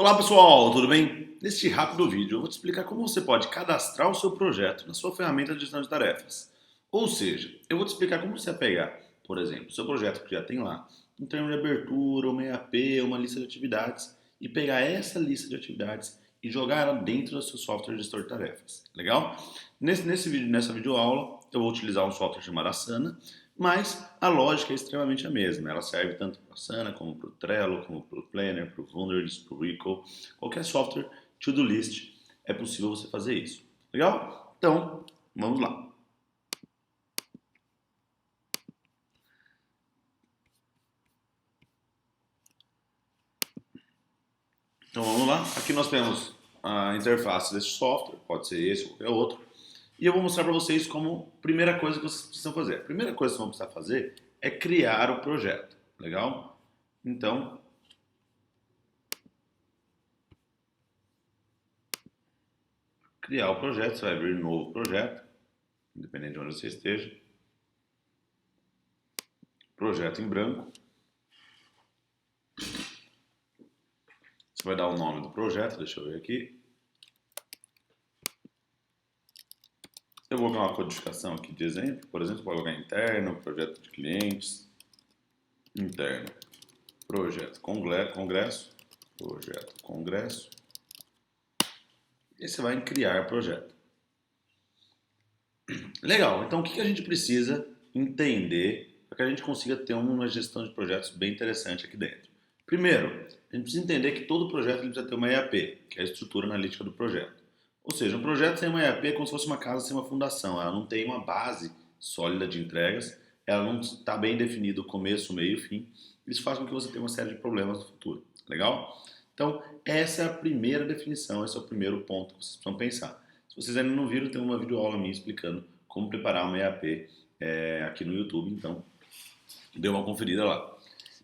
Olá pessoal, tudo bem? Neste rápido vídeo eu vou te explicar como você pode cadastrar o seu projeto na sua ferramenta de gestão de tarefas. Ou seja, eu vou te explicar como você pegar, por exemplo, o seu projeto que já tem lá, um termo de abertura, uma EAP, uma lista de atividades, e pegar essa lista de atividades e jogar ela dentro do seu software de gestor de tarefas. Legal? Nesse vídeo, nessa videoaula, eu vou utilizar um software chamado Asana, mas a lógica é extremamente a mesma. Ela serve tanto para o Asana, como para o Trello, como para o Planner, para o Wunderlist, para o Rico. Qualquer software to-do list é possível você fazer isso. Legal? Então, vamos lá. Então vamos lá. Aqui nós temos a interface desse software, pode ser esse ou qualquer outro. E eu vou mostrar para vocês como primeira coisa que vocês precisam fazer. A primeira coisa que vocês vão precisar fazer é criar o projeto. Legal? Então, criar o projeto, você vai abrir um novo projeto, independente de onde você esteja. Projeto em branco. Você vai dar o nome do projeto, deixa eu ver aqui. Eu vou colocar uma codificação aqui de exemplo, por exemplo, vou colocar interno, projeto de clientes, interno, projeto congresso, projeto congresso, e você vai em criar projeto. Legal, então o que a gente precisa entender para que a gente consiga ter uma gestão de projetos bem interessante aqui dentro? Primeiro, a gente precisa entender que todo projeto precisa ter uma EAP, que é a estrutura analítica do projeto. Ou seja, um projeto sem uma EAP é como se fosse uma casa sem uma fundação, ela não tem uma base sólida de entregas, ela não está bem definido o começo, o meio e o fim. Isso faz com que você tenha uma série de problemas no futuro. Legal? Então, essa é a primeira definição, esse é o primeiro ponto que vocês precisam pensar. Se vocês ainda não viram, tem uma videoaula minha explicando como preparar uma EAP aqui no YouTube, então dê uma conferida lá.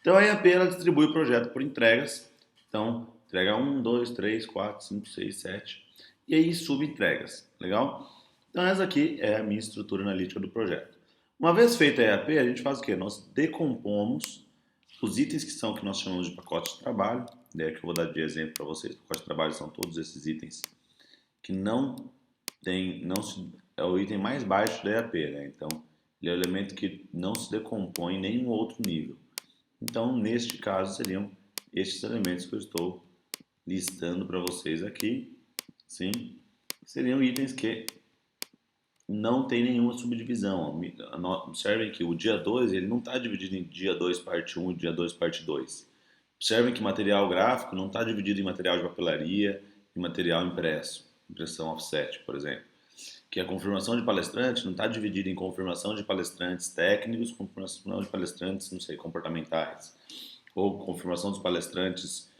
Então a EAP ela distribui o projeto por entregas, então entrega 1, 2, 3, 4, 5, 6, 7 e aí subentregas, legal? Então essa aqui é a minha estrutura analítica do projeto. Uma vez feita a EAP, a gente faz o quê? Nós decompomos os itens que nós chamamos de pacote de trabalho, que eu vou dar de exemplo para vocês. Pacote de trabalho são todos esses itens que é o item mais baixo da EAP, né? Então, ele é o elemento que não se decompõe em nenhum outro nível. Então, neste caso, seriam estes elementos que eu estou listando para vocês aqui, sim? Seriam itens que não tem nenhuma subdivisão. Observem que o dia 2 ele não está dividido em dia 2 parte 1 e dia 2 parte 2. Observem que material gráfico não está dividido em material de papelaria e material impresso, impressão offset, por exemplo. Que a confirmação de palestrante não está dividida em confirmação de palestrantes técnicos, confirmação de palestrantes, não sei, comportamentais, ou confirmação dos palestrantes,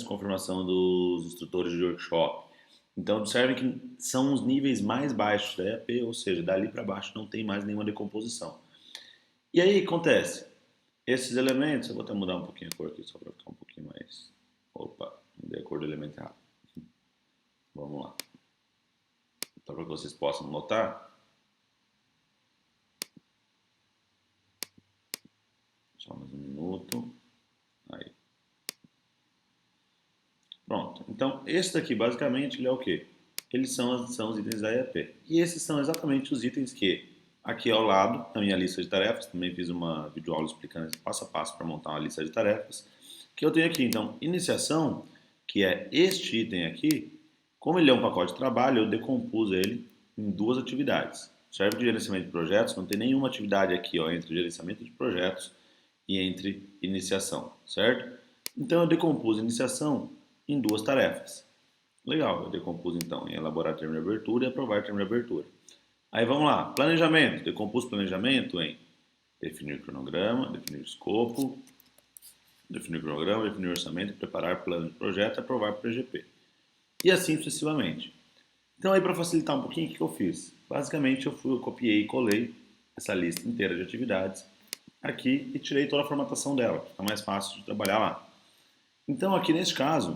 confirmação dos instrutores de workshop. Então, observem que são os níveis mais baixos da EAP, ou seja, dali para baixo não tem mais nenhuma decomposição. E aí acontece, esses elementos, eu vou até mudar um pouquinho a cor aqui, só para ficar um pouquinho mais... Opa, mudei a cor do elemento errado. Vamos lá. Então, para que vocês possam notar, só mais um minuto. Aí. Pronto. Então, esse daqui, basicamente, ele é o quê? Eles são os itens da EAP. E esses são exatamente os itens que, aqui ao lado, na minha lista de tarefas, também fiz uma videoaula explicando passo a passo para montar uma lista de tarefas, que eu tenho aqui. Então, iniciação, que é este item aqui, como ele é um pacote de trabalho, eu decompus ele em duas atividades. Serve de gerenciamento de projetos, não tem nenhuma atividade aqui ó, entre gerenciamento de projetos e entre iniciação, certo? Então eu decompus iniciação em duas tarefas. Legal, eu decompus então em elaborar termo de abertura e aprovar termo de abertura. Aí vamos lá, planejamento, decompus planejamento em definir cronograma, definir escopo, definir cronograma, definir orçamento, preparar plano de projeto e aprovar PGP. E assim sucessivamente. Então aí para facilitar um pouquinho, o que eu fiz? Basicamente eu copiei e colei essa lista inteira de atividades aqui e tirei toda a formatação dela, fica mais fácil de trabalhar lá. Então aqui neste caso,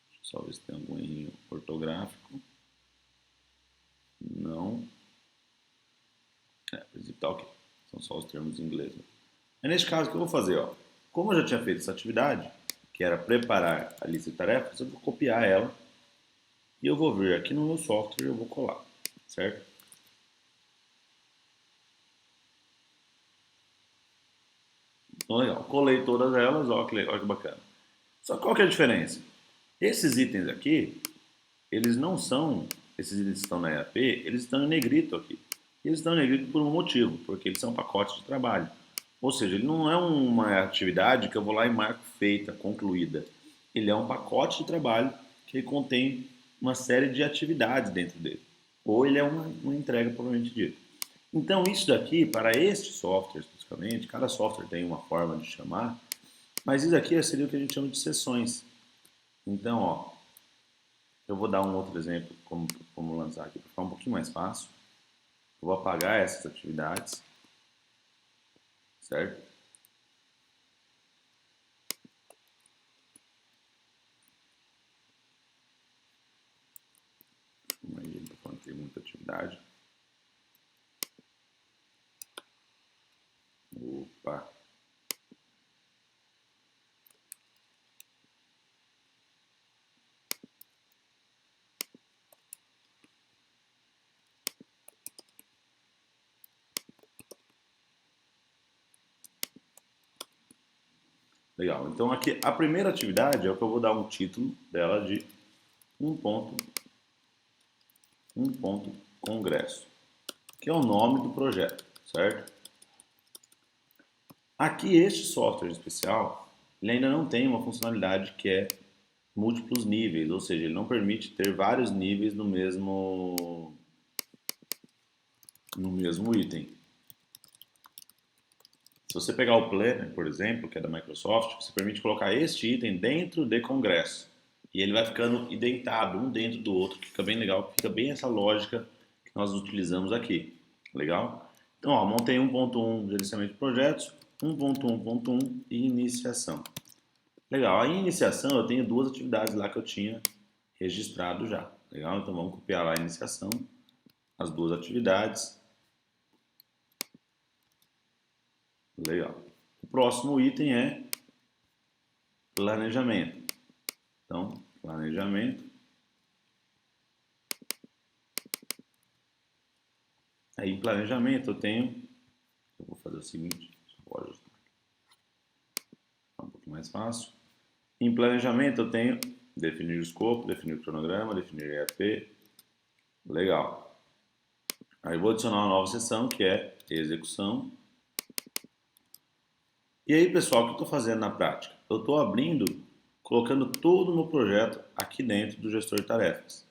deixa eu só ver se tem algum erro ortográfico. Não. O princípio tá ok. São só os termos em inglês. Né? Aí neste caso o que eu vou fazer? Ó? Como eu já tinha feito essa atividade, o que era preparar a lista de tarefas, eu vou copiar ela e eu vou vir aqui no meu software e eu vou colar, certo? Então, legal. Colei todas elas, ó que bacana. Só que qual que é a diferença? Esses itens aqui, eles não são, esses itens que estão na EAP, eles estão em negrito aqui. E eles estão em negrito por um motivo, porque eles são pacotes de trabalho. Ou seja, ele não é uma atividade que eu vou lá e marco feita, concluída. Ele é um pacote de trabalho que contém uma série de atividades dentro dele. Ou ele é uma entrega propriamente dita. Então, isso daqui, para este software especificamente, cada software tem uma forma de chamar, mas isso aqui seria o que a gente chama de sessões. Então, ó, eu vou dar um outro exemplo, como lançar aqui, para ficar um pouquinho mais fácil. Eu vou apagar essas atividades, certo? Imagina, estou falando que tem muita atividade. Opa! Legal. Então aqui a primeira atividade é o que eu vou dar um título dela de um ponto congresso, que é o nome do projeto, certo? Aqui este software especial, ele ainda não tem uma funcionalidade que é múltiplos níveis, ou seja, ele não permite ter vários níveis no mesmo item. Se você pegar o Planner, por exemplo, que é da Microsoft, você permite colocar este item dentro de congresso. E ele vai ficando identado, um dentro do outro, que fica bem legal, fica bem essa lógica que nós utilizamos aqui. Legal? Então, ó, montei 1.1 gerenciamento de projetos, 1.1.1 e iniciação. Legal, a iniciação eu tenho duas atividades lá que eu tinha registrado já. Legal? Então vamos copiar lá a iniciação, as duas atividades. Legal. O próximo item é planejamento. Então, planejamento. Aí em planejamento eu vou fazer o seguinte, vou ajustar um pouquinho mais fácil. Em planejamento eu tenho definir o escopo, definir o cronograma, definir o EAP. Legal. Aí vou adicionar uma nova seção que é execução. E aí, pessoal, o que eu estou fazendo na prática? Eu estou abrindo, colocando todo o meu projeto aqui dentro do gestor de tarefas.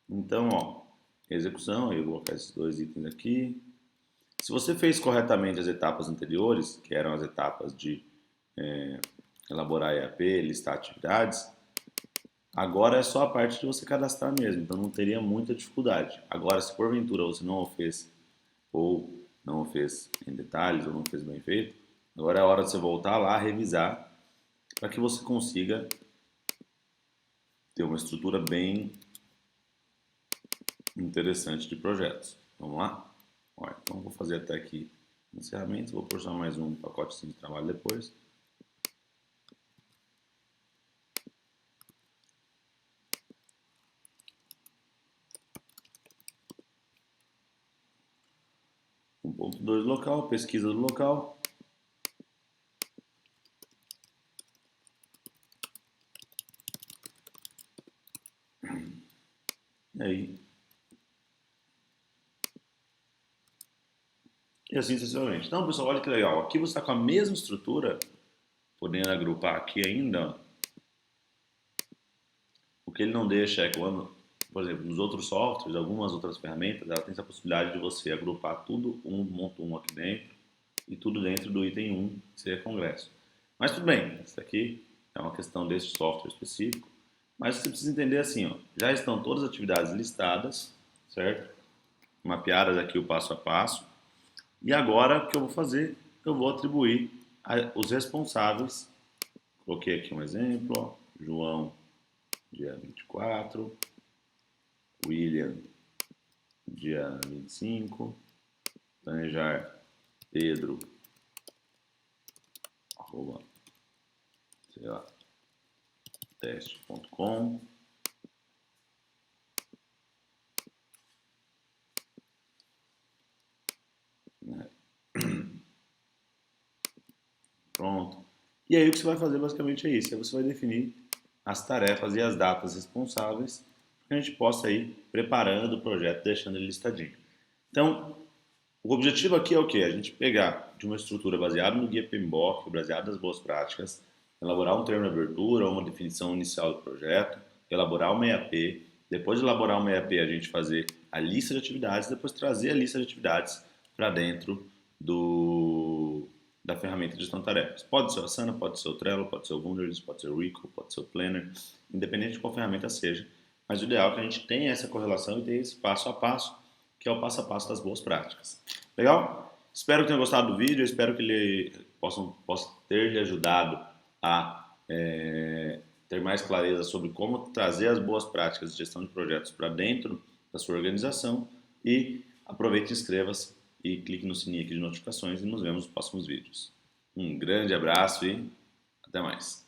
Então, ó, execução, eu vou colocar esses dois itens aqui. Se você fez corretamente as etapas anteriores, que eram as etapas de elaborar EAP, listar atividades, agora é só a parte de você cadastrar mesmo, então não teria muita dificuldade. Agora, se porventura você não o fez, ou não o fez em detalhes, ou não fez bem feito, agora é a hora de você voltar lá, revisar, para que você consiga ter uma estrutura bem interessante de projetos. Vamos lá? Olha, então vou fazer até aqui encerramento, vou proporcionar mais um pacote de trabalho depois. Um ponto 2 local, pesquisa do local. E aí. E assim sucessivamente. Então, pessoal, olha que legal. Aqui você está com a mesma estrutura, podendo agrupar aqui ainda. O que ele não deixa é quando, por exemplo, nos outros softwares, algumas outras ferramentas, ela tem essa possibilidade de você agrupar tudo 1.1 aqui dentro e tudo dentro do item 1, que seria congresso. Mas tudo bem, isso aqui é uma questão desse software específico. Mas você precisa entender assim, ó, já estão todas as atividades listadas, certo? Mapeadas aqui o passo a passo. E agora o que eu vou fazer? Eu vou atribuir os responsáveis. Coloquei aqui um exemplo, ó, João, dia 24, William, dia 25, planejar Pedro, arroba sei lá, teste.com. Né? Pronto. E aí o que você vai fazer basicamente é isso. Aí você vai definir as tarefas e as datas responsáveis para que a gente possa ir preparando o projeto, deixando ele listadinho. Então, o objetivo aqui é o quê? A gente pegar de uma estrutura baseada no guia PMBOK, baseada nas boas práticas, elaborar um termo de abertura, uma definição inicial do projeto, elaborar uma EAP, depois de elaborar uma EAP a gente fazer a lista de atividades, depois trazer a lista de atividades para dentro da ferramenta de gestão de tarefas. Pode ser o Asana, pode ser o Trello, pode ser o Wunderlist, pode ser o Rico, pode ser o Planner, independente de qual ferramenta seja, mas o ideal é que a gente tenha essa correlação e tenha esse passo a passo, que é o passo a passo das boas práticas. Legal? Espero que tenham gostado do vídeo, espero que ele possa ter lhe ajudado a ter mais clareza sobre como trazer as boas práticas de gestão de projetos para dentro da sua organização e aproveite, inscreva-se e clique no sininho aqui de notificações e nos vemos nos próximos vídeos. Um grande abraço e até mais.